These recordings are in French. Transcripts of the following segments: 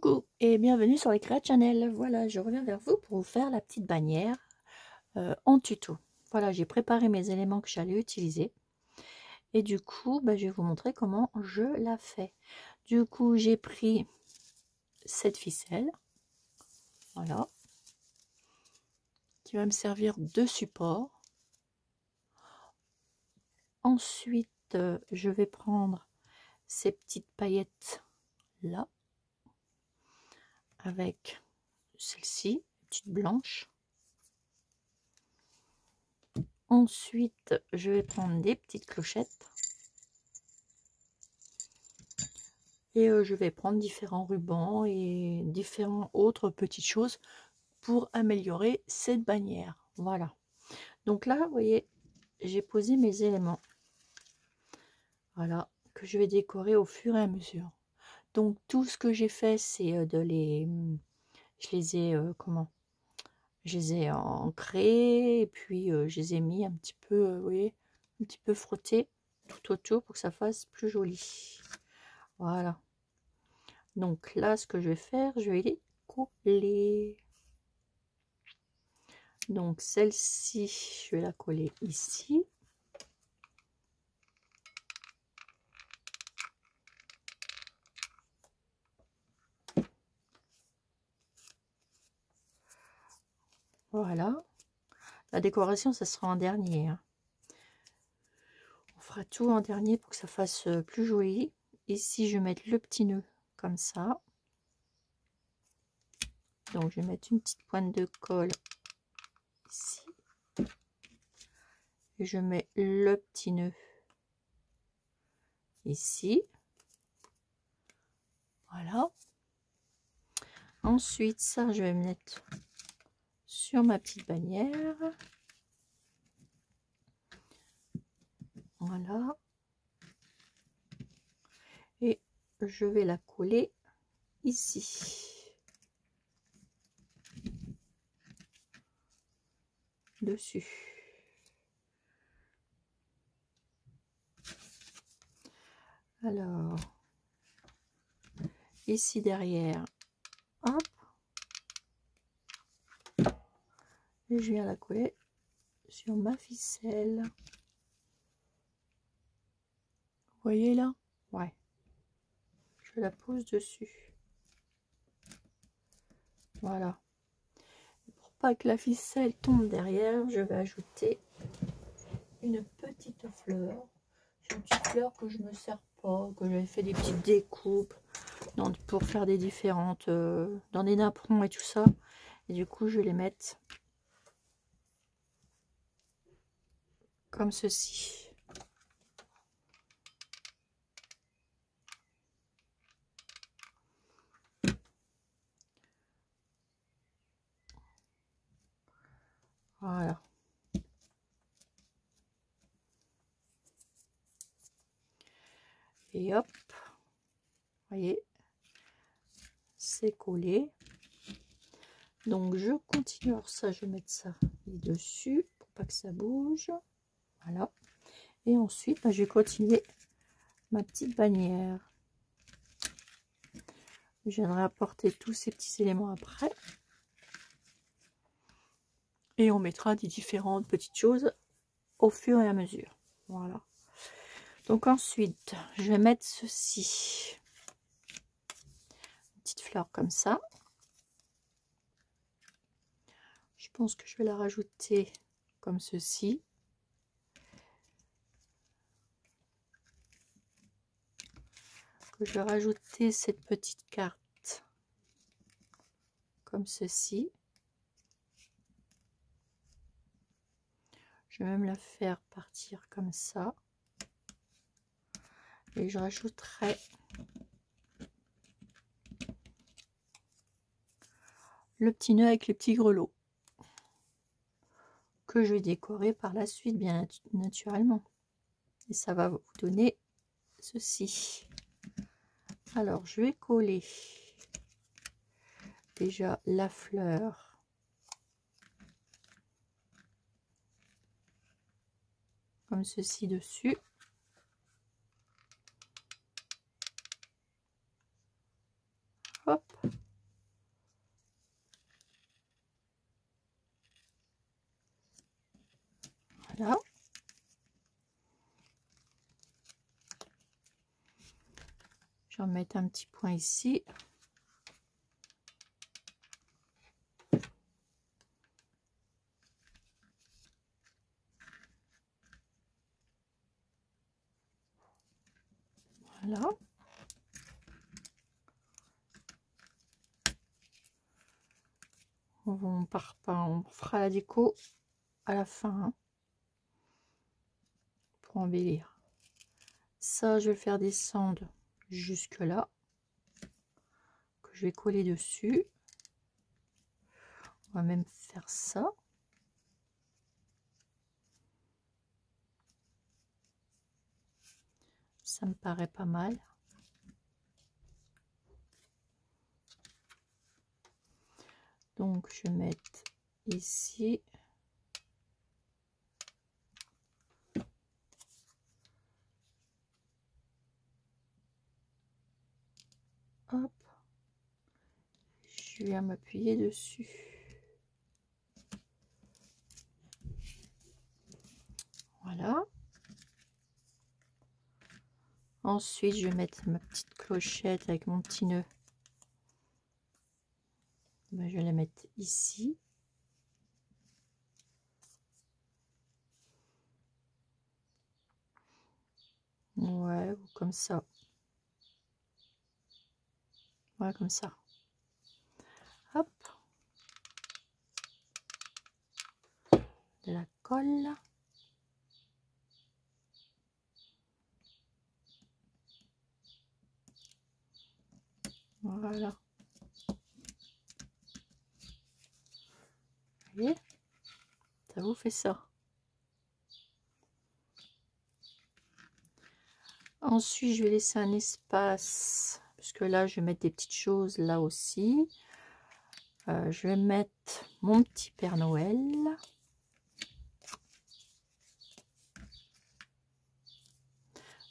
Coucou et bienvenue sur les Créa Channel. Voilà, je reviens vers vous pour vous faire la petite bannière en tuto. Voilà, j'ai préparé mes éléments que j'allais utiliser. Et du coup, je vais vous montrer comment je la fais. Du coup, j'ai pris cette ficelle. Voilà. Qui va me servir de support. Ensuite, je vais prendre ces petites paillettes là. Avec celle-ci, petite blanche. Ensuite, je vais prendre des petites clochettes. Et je vais prendre différents rubans et différentes autres petites choses pour améliorer cette bannière. Voilà. Donc là, vous voyez, j'ai posé mes éléments. Voilà, que je vais décorer au fur et à mesure. Donc tout ce que j'ai fait, c'est de les... Je les ai... comment? Je les ai ancrés et puis je les ai mis un petit peu, vous voyez, un petit peu frottés tout autour pour que ça fasse plus joli. Voilà. Donc là, ce que je vais faire, je vais les coller. Donc celle-ci, je vais la coller ici. Voilà. La décoration, ça sera en dernier. Hein. On fera tout en dernier pour que ça fasse plus joli. Ici, je vais mettre le petit nœud comme ça. Donc, je vais mettre une petite pointe de colle ici. Et je mets le petit nœud ici. Voilà. Ensuite, ça, je vais mettre sur ma petite bannière. Voilà. Et je vais la coller ici. Dessus. Alors, ici derrière, hop, et je viens la coller sur ma ficelle. Vous voyez là? Ouais. Je la pose dessus. Voilà. Pour pas que la ficelle tombe derrière, je vais ajouter une petite fleur. C'est une petite fleur que je me sers pas, que j'avais fait des petites découpes pour faire des différentes dans des napperons et tout ça. Et du coup, je vais les mettre comme ceci. Voilà. Et hop, vous voyez, c'est collé. Donc je continue. Alors ça, je vais mettre ça dessus pour pas que ça bouge. Voilà. Et ensuite, je vais continuer ma petite bannière. Je viendrai apporter tous ces petits éléments après. Et on mettra des différentes petites choses au fur et à mesure. Voilà. Donc ensuite, je vais mettre ceci. Une petite fleur comme ça. Je pense que je vais la rajouter comme ceci. Je vais rajouter cette petite carte comme ceci. Je vais même la faire partir comme ça. Et je rajouterai le petit nœud avec les petits grelots que je vais décorer par la suite bien naturellement. Et ça va vous donner ceci. Alors je vais coller déjà la fleur comme ceci dessus. Hop. Voilà. Je vais en mettre un petit point ici. Voilà. On part pas, on fera la déco à la fin, hein, pour embellir. Ça, je vais le faire descendre jusque là, que je vais coller dessus. On va même faire ça. Ça me paraît pas mal. Donc, je vais mettre ici. Hop. Je viens m'appuyer dessus. Voilà. Ensuite, je vais mettre ma petite clochette avec mon petit nœud. Ben, je vais la mettre ici. Ouais, ou comme ça. Ouais, comme ça. Hop. De la colle. Voilà. Vous voyez? Ça vous fait ça. Ensuite, je vais laisser un espace, puisque là, je vais mettre des petites choses là aussi. Je vais mettre mon petit Père Noël.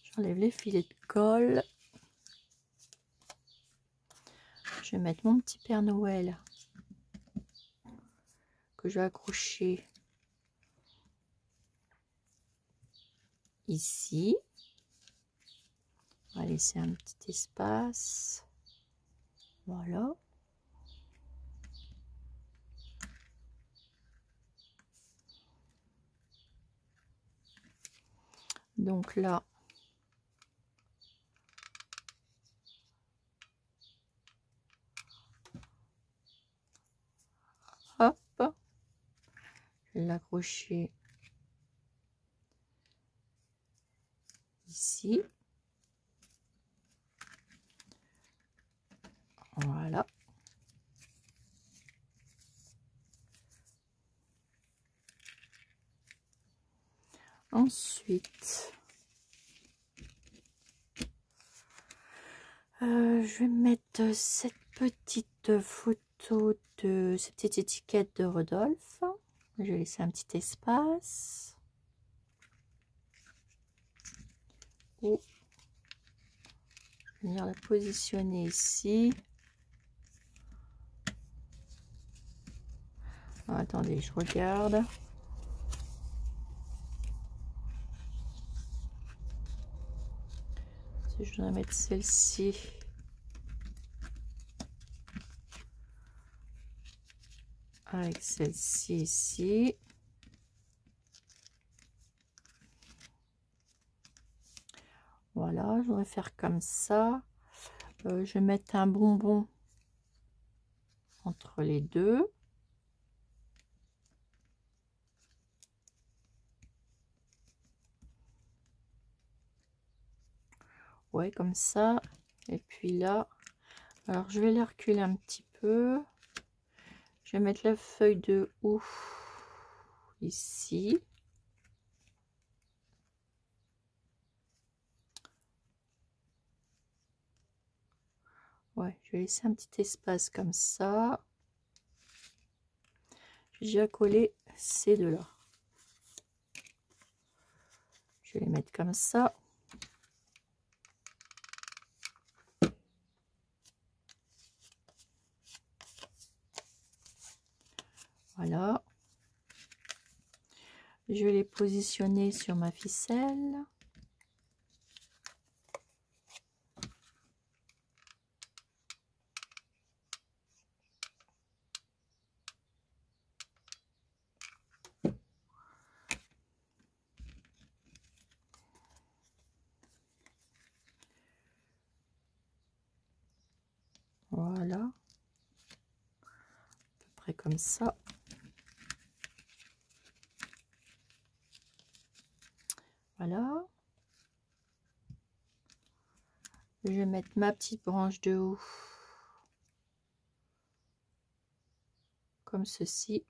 J'enlève les filets de colle. Je vais mettre mon petit Père Noël que je vais accrocher ici. On va laisser un petit espace. Voilà. Donc là, hop, je vais l'accrocher ici. Voilà. Ensuite, je vais mettre cette petite photo de cette petite étiquette de Rodolphe. Je vais laisser un petit espace. Oh. Je vais venir la positionner ici. Oh, attendez, je regarde. Si je dois mettre celle-ci. Avec celle-ci ici. Voilà, je voudrais faire comme ça. Je vais mettre un bonbon entre les deux. Ouais, comme ça. Et puis là, alors je vais les reculer un petit peu. Je vais mettre la feuille de houx ici. Ouais, je vais laisser un petit espace comme ça. J'ai déjà collé ces deux-là. Je vais les mettre comme ça. Voilà. Je vais les positionner sur ma ficelle. Voilà. À peu près comme ça. Voilà. Je vais mettre ma petite branche de haut. Comme ceci.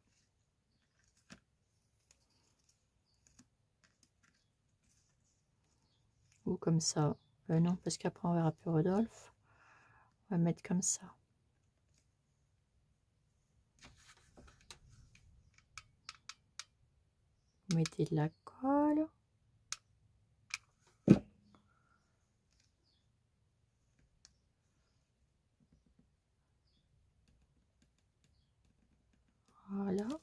Ou comme ça. Non, parce qu'après on verra plus Rodolphe. On va mettre comme ça. Vous mettez de la colle. Voilà. Là,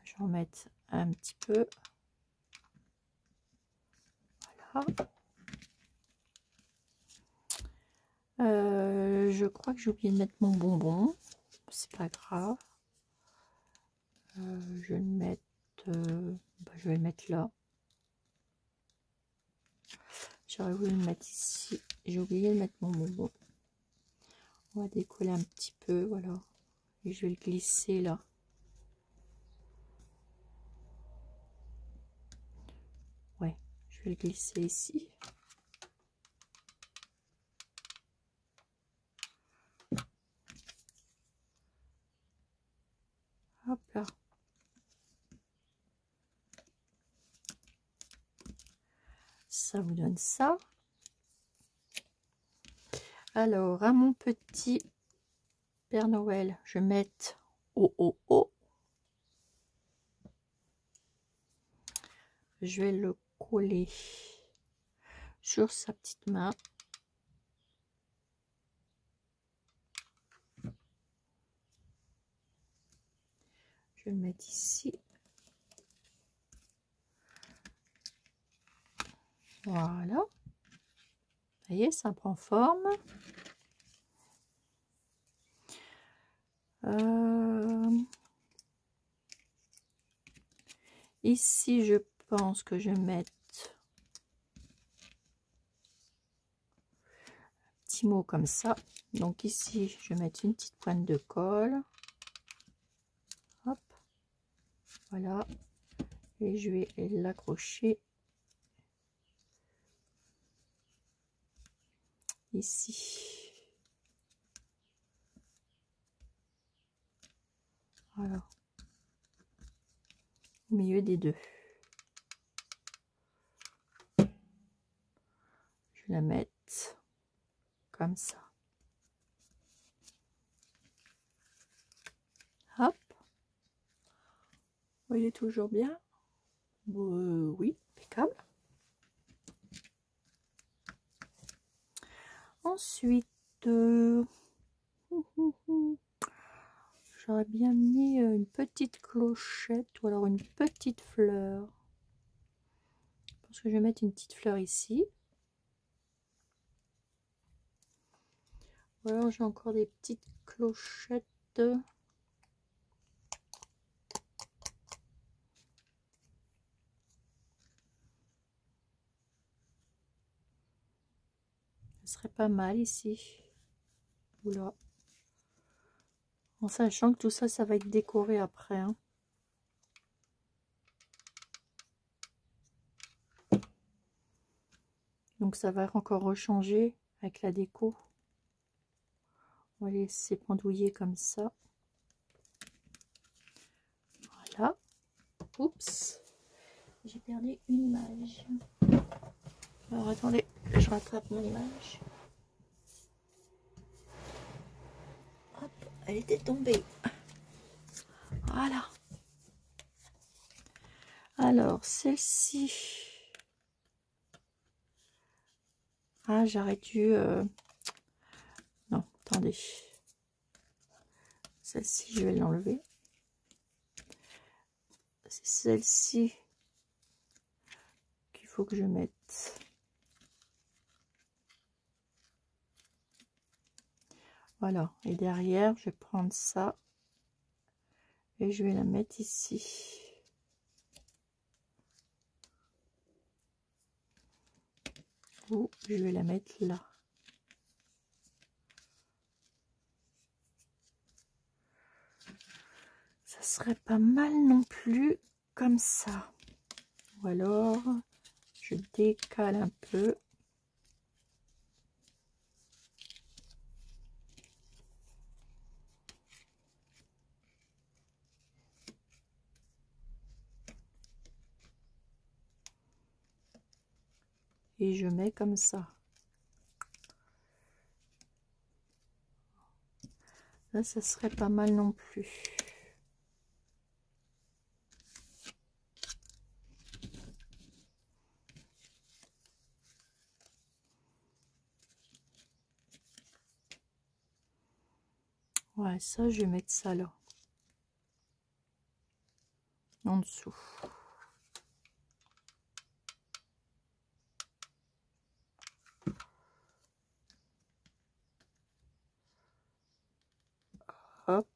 je vais en mettre un petit peu. Voilà. Je crois que j'ai oublié de mettre mon bonbon. C'est pas grave. Je vais le mettre. Je vais le mettre là. J'aurais voulu le mettre ici. J'ai oublié de mettre mon bonbon. On va décoller un petit peu, voilà. Et je vais le glisser là. Ouais, je vais le glisser ici. Hop là. Ça vous donne ça. Alors, à mon petit Père Noël, je vais mettre oh. Je vais le coller sur sa petite main. Je vais le mettre ici. Voilà. Vous voyez, ça prend forme. Ici, je pense que je vais mettre un petit mot comme ça. Donc ici, je vais mettre une petite pointe de colle. Hop. Voilà. Et je vais l'accrocher ici. Voilà. Au milieu des deux. Je vais la mettre comme ça. Hop. Vous voyez toujours bien? Oui, impeccable. Ensuite, j'aurais bien mis une petite clochette ou alors une petite fleur. Parce que je vais mettre une petite fleur ici. Ou alors j'ai encore des petites clochettes. Ce serait pas mal ici. Oula. En sachant que tout ça, ça va être décoré après. Hein. Donc ça va encore rechanger avec la déco. On va laisser pendouiller comme ça. Voilà. Oups. J'ai perdu une image. Alors attendez, je rattrape mon image. Hop, elle était tombée. Voilà. Alors, celle-ci. Ah, j'aurais dû... Non, attendez. Celle-ci, je vais l'enlever. C'est celle-ci qu'il faut que je mette. Voilà. Et derrière, je vais prendre ça. Et je vais la mettre ici. Ou je vais la mettre là. Ça serait pas mal non plus comme ça. Ou alors, je décale un peu. Et je mets comme ça. Là, ça serait pas mal non plus. Ouais, ça, je vais mettre ça là. En dessous. Hop.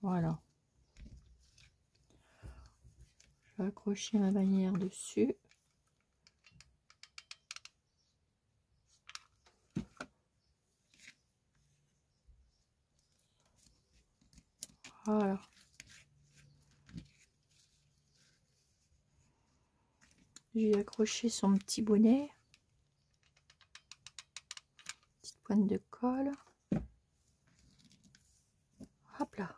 Voilà. Je vais accrocher ma bannière dessus. Voilà. Je vais accrocher son petit bonnet. Petite pointe de colle. Hop là.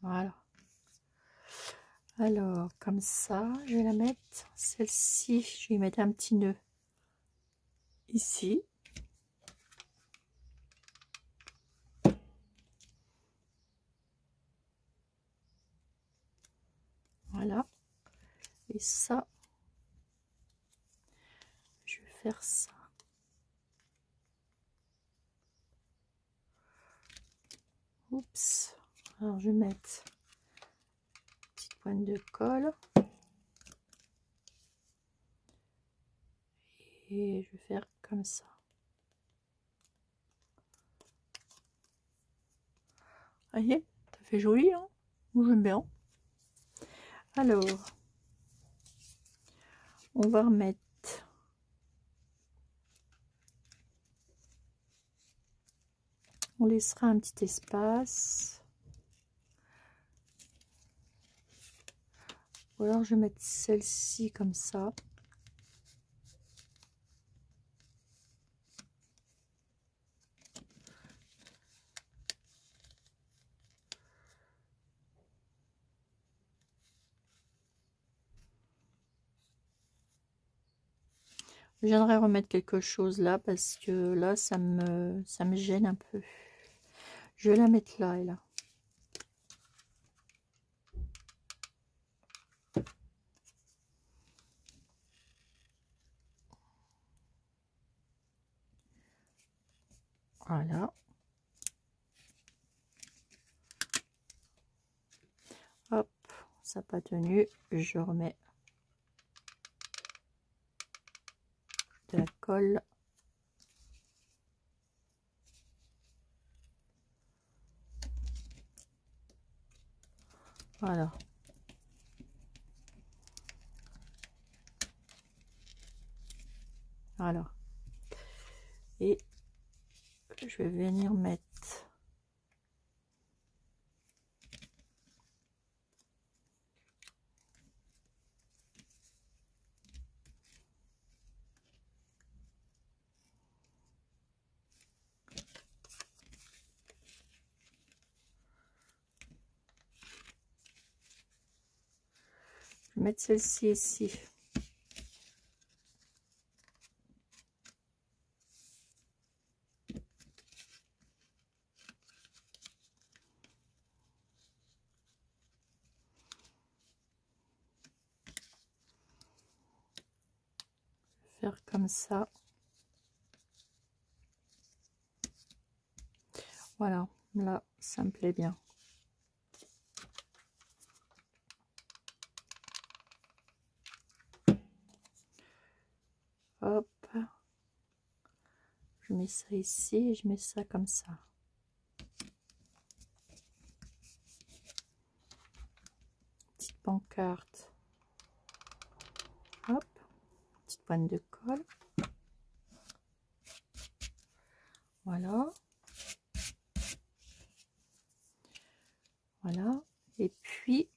Voilà. Alors, comme ça, je vais la mettre. Celle-ci, je vais y mettre un petit nœud ici. Voilà. Et ça, je vais faire ça. Oups. Alors, je vais mettre une petite pointe de colle. Et je vais faire comme ça. Vous voyez, ça fait joli, hein? Moi, j'aime bien. Alors, on va remettre on laissera un petit espace. Ou alors je vais mettre celle-ci comme ça. Je viendrai remettre quelque chose là parce que là ça me gêne un peu. Je vais la mettre là et là. Voilà. Hop, ça n'a pas tenu. Je remets de la colle. Voilà. Voilà. Et je vais venir mettre celle-ci ici. Faire comme ça. Voilà, là, ça me plaît bien. Hop. Je mets ça ici et je mets ça comme ça. Petite pancarte. Hop. Petite pointe de colle. Voilà. Voilà. Et puis,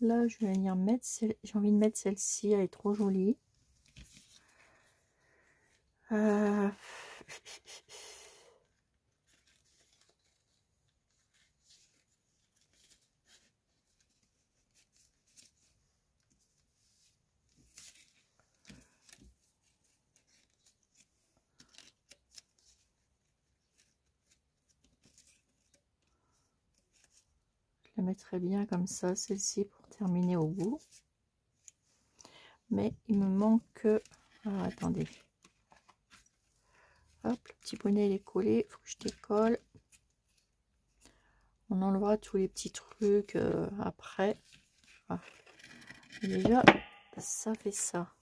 là, je vais venir mettre, j'ai envie de mettre celle-ci, elle est trop jolie. Je la mettrai bien comme ça, celle-ci, pour terminer au bout. Mais il me manque... Ah, attendez. Hop, le petit bonnet il est collé, il faut que je décolle. On enlèvera tous les petits trucs après. Ah. Déjà, ça fait ça.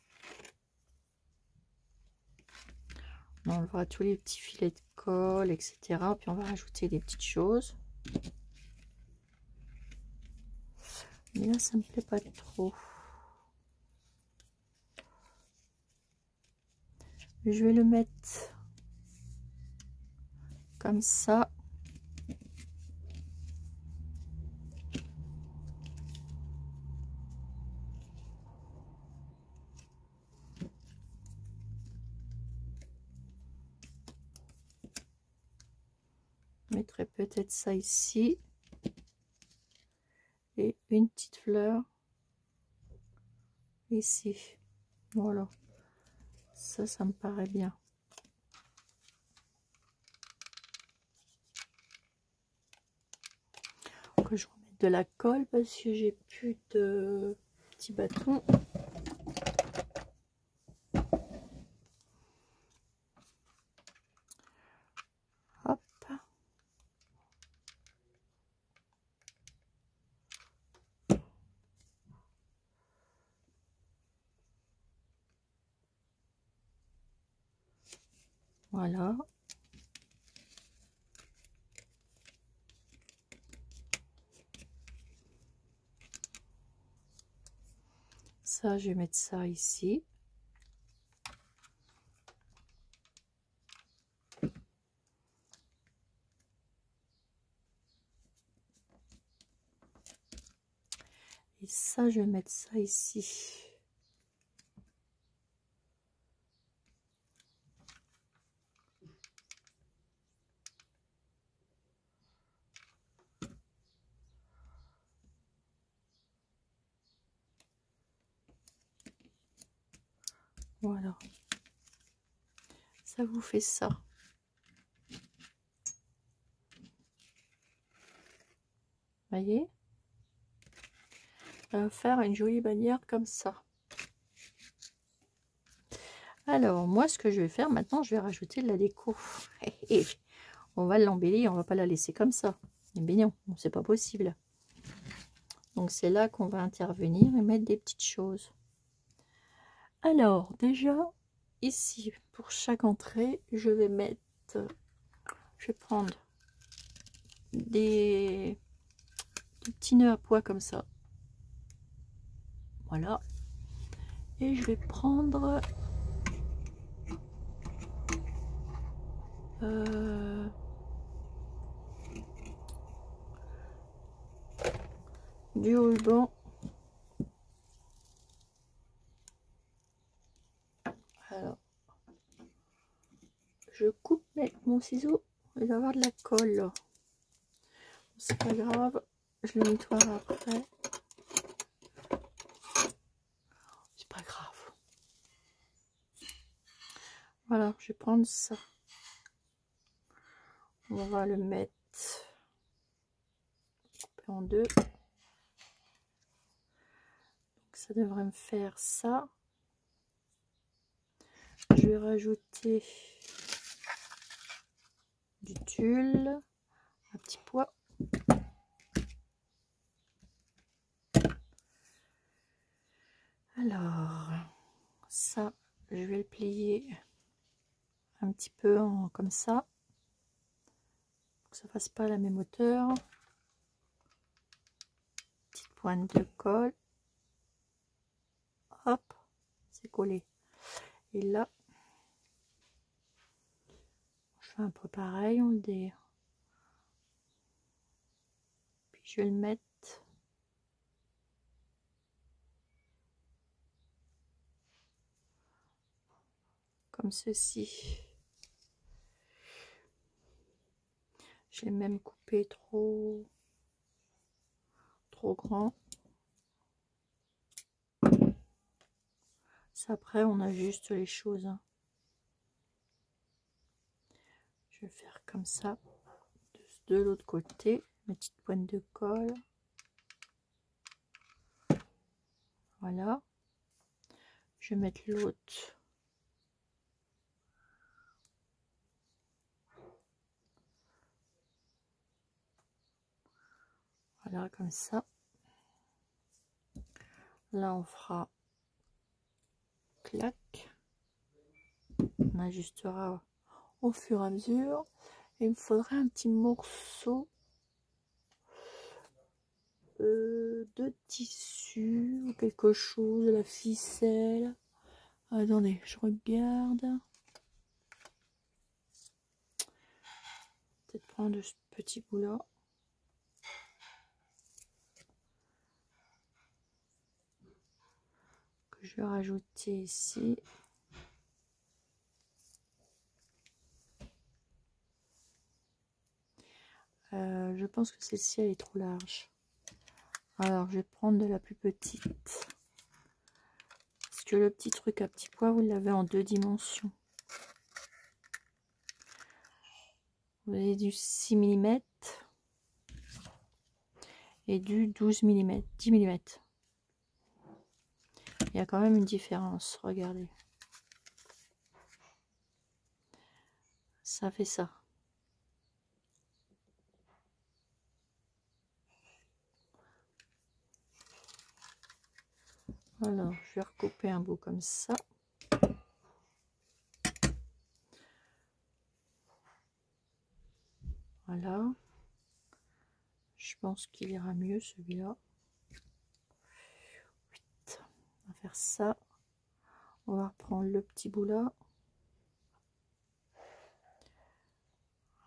On enlèvera tous les petits filets de colle, etc. Puis on va rajouter des petites choses. Mais là, ça me plaît pas trop. Je vais le mettre comme ça. Je mettrai peut-être ça ici. Et une petite fleur ici. Voilà. Ça me paraît bien. Que je remette de la colle parce que j'ai plus de petits bâtons. Hop. Voilà. Ça, je vais mettre ça ici. Et ça, je vais mettre ça ici. Voilà. Ça vous fait ça. Voyez? On va faire une jolie bannière comme ça. Alors, moi, ce que je vais faire maintenant, je vais rajouter de la déco. Et on va l'embellir, on va pas la laisser comme ça. Mais non, c'est pas possible. Donc, c'est là qu'on va intervenir et mettre des petites choses. Alors, déjà, ici, pour chaque entrée, je vais mettre... Je vais prendre des petits nœuds à pois comme ça. Voilà. Et je vais prendre... du ruban. Alors, je coupe, mais mon ciseau, il va avoir de la colle. C'est pas grave, je le nettoierai après. C'est pas grave. Voilà, je vais prendre ça. On va le mettre couper en deux. Donc ça devrait me faire ça. Je vais rajouter du tulle à petit pois. Alors, ça, je vais le plier un petit peu comme ça, pour que ça fasse pas la même hauteur. Petite pointe de colle. Hop, c'est collé. Et là, je fais un peu pareil, on le dé. Puis je vais le mettre comme ceci. J'ai même coupé trop grand. Ça, après, on ajuste les choses. Hein. Je vais faire comme ça de l'autre côté. Une petite pointe de colle. Voilà. Je vais mettre l'autre. Voilà, comme ça. Là, on fera clac. On ajustera au fur et à mesure. Et il me faudrait un petit morceau de tissu ou quelque chose, de la ficelle. Attendez, je regarde. Peut-être prendre ce petit bout là. Que je vais rajouter ici. Je pense que celle-ci elle est trop large. Alors je vais prendre de la plus petite. Parce que le petit truc à petit pois, vous l'avez en 2 dimensions. Vous avez du 6 mm et du 12 mm, 10 mm. Il y a quand même une différence, regardez. Ça fait ça. Alors, je vais recouper un bout comme ça. Voilà. Je pense qu'il ira mieux celui-là. On va faire ça. On va reprendre le petit bout là.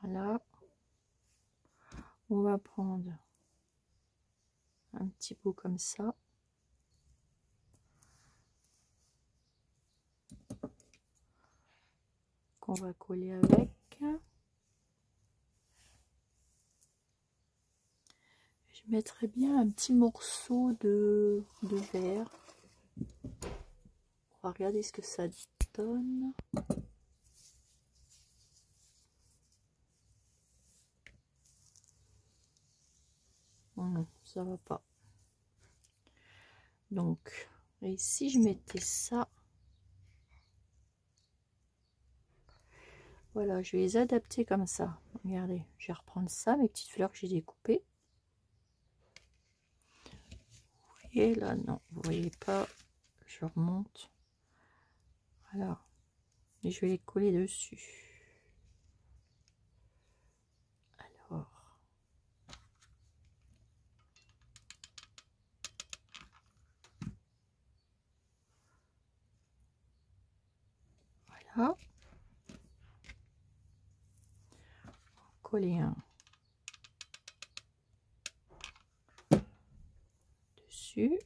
Voilà. On va prendre un petit bout comme ça. Qu'on va coller avec. Je mettrai bien un petit morceau de verre. On va regarder ce que ça donne. Oh non, ça va pas. Donc, ici, je mettais ça. Voilà, je vais les adapter comme ça. Regardez, je vais reprendre ça, mes petites fleurs que j'ai découpées. Vous voyez là, non, vous voyez pas. Je remonte. Voilà. Et je vais les coller dessus. Alors. Voilà. Coller un dessus.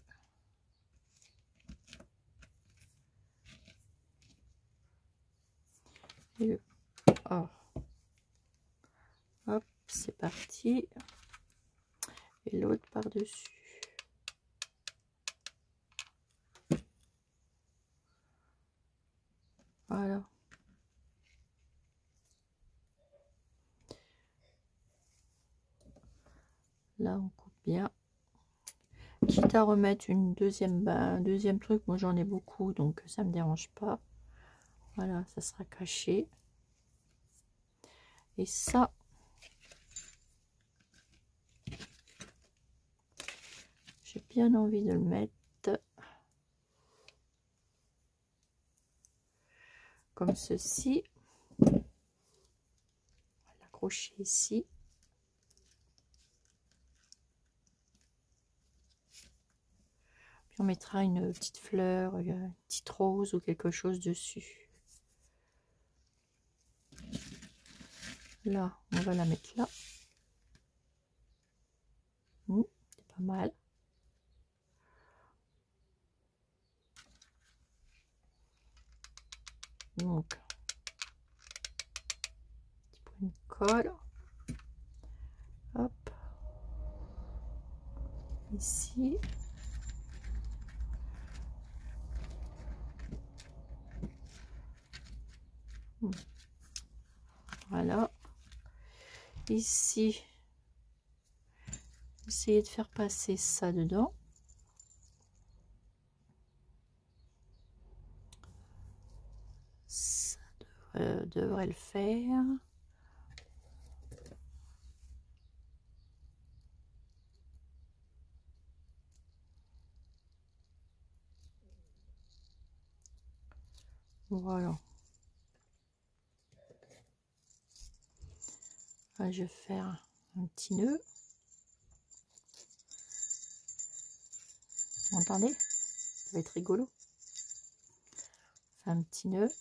Et le... Oh. Hop, c'est parti. Et l'autre par-dessus. Voilà. Là, on coupe bien. Quitte à remettre une un deuxième truc, moi j'en ai beaucoup, donc ça me dérange pas. Voilà, ça sera caché. Et ça, j'ai bien envie de le mettre comme ceci. On va l'accrocher ici. Puis on mettra une petite fleur, une petite rose ou quelque chose dessus. Là, on va la mettre là. C'est pas mal. Donc, petit point de colle. Hop. Ici. Voilà. Ici, essayez de faire passer ça dedans. Ça devrait le faire. Voilà. Là, je vais faire un petit nœud. Vous entendez? Ça va être rigolo. Un petit nœud.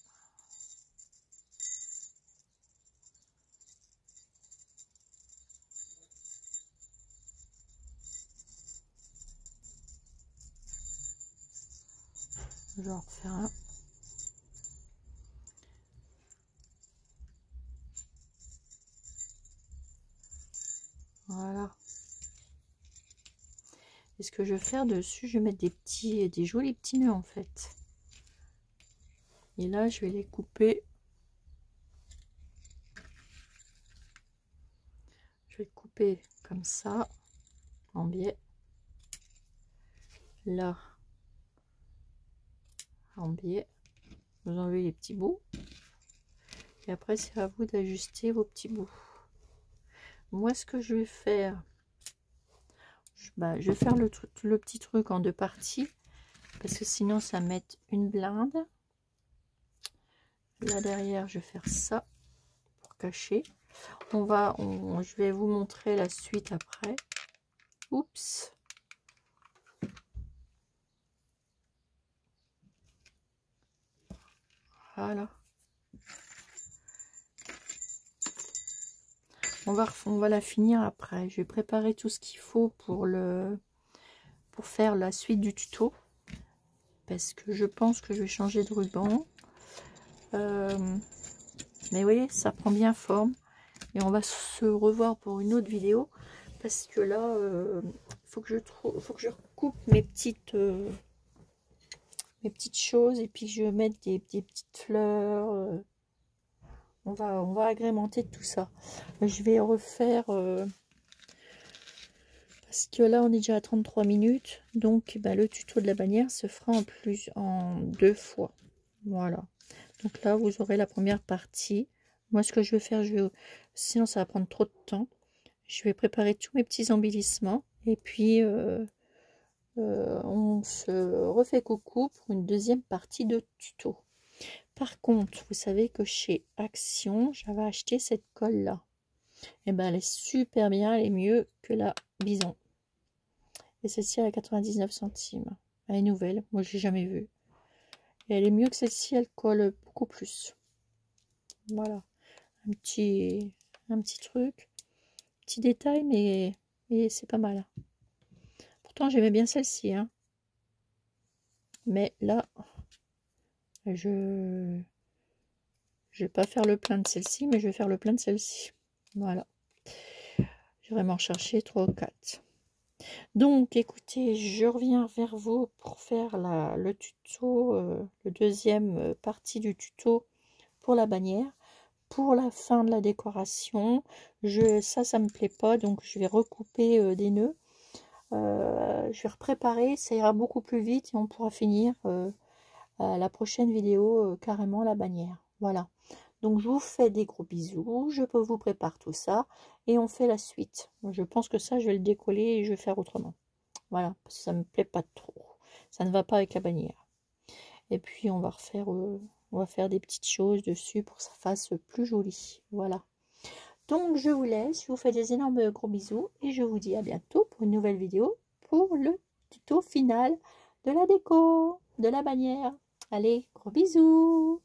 Je vais en refaire un. Voilà. Et ce que je vais faire dessus, je vais mettre des jolis petits nœuds en fait. Et là, je vais les couper. Je vais couper comme ça, en biais. Là, en biais. Vous enlevez les petits bouts. Et après, c'est à vous d'ajuster vos petits bouts. Moi, ce que je vais faire, je vais faire le petit truc en deux parties. Parce que sinon, ça met une blinde. Là, derrière, je vais faire ça pour cacher. Je vais vous montrer la suite après. Oups. Voilà. On va la finir après. Je vais préparer tout ce qu'il faut pour faire la suite du tuto. Parce que je pense que je vais changer de ruban. Mais vous voyez, ça prend bien forme. Et on va se revoir pour une autre vidéo. Parce que là, faut que je recoupe mes petites choses. Et puis je vais mettre des petites fleurs. On va agrémenter tout ça. Je vais refaire... parce que là, on est déjà à 33 minutes. Donc, le tuto de la bannière se fera en deux fois. Voilà. Donc là, vous aurez la première partie. Moi, ce que je vais faire, sinon ça va prendre trop de temps. Je vais préparer tous mes petits embellissements. Et puis, on se refait coucou pour une deuxième partie de tuto. Par contre, vous savez que chez Action, j'avais acheté cette colle-là. Et ben, elle est super bien, elle est mieux que la Bison. Et celle-ci, elle a 99 centimes. Elle est nouvelle, moi, je l'ai jamais vue. Et elle est mieux que celle-ci, elle colle beaucoup plus. Voilà, un petit truc, petit détail, mais c'est pas mal. Pourtant, j'aimais bien celle-ci, hein. Mais là, je vais pas faire le plein de celle-ci, mais je vais faire le plein de celle-ci. Voilà. Je vais vraiment chercher 3 ou 4. Donc, écoutez, je reviens vers vous pour faire le tuto, le deuxième partie du tuto pour la bannière. Pour la fin de la décoration, ça me plaît pas, donc je vais recouper des nœuds. Je vais repréparer, ça ira beaucoup plus vite et on pourra finir la prochaine vidéo, carrément la bannière. Voilà. Donc, je vous fais des gros bisous. Je vous prépare tout ça. Et on fait la suite. Je pense que ça, je vais le décoller et je vais faire autrement. Voilà. Parce que ça me plaît pas trop. Ça ne va pas avec la bannière. Et puis, on va refaire... on va faire des petites choses dessus pour que ça fasse plus joli. Voilà. Donc, je vous laisse. Je vous fais des énormes gros bisous. Et je vous dis à bientôt pour une nouvelle vidéo. Pour le tuto final de la déco. De la bannière. Allez, gros bisous.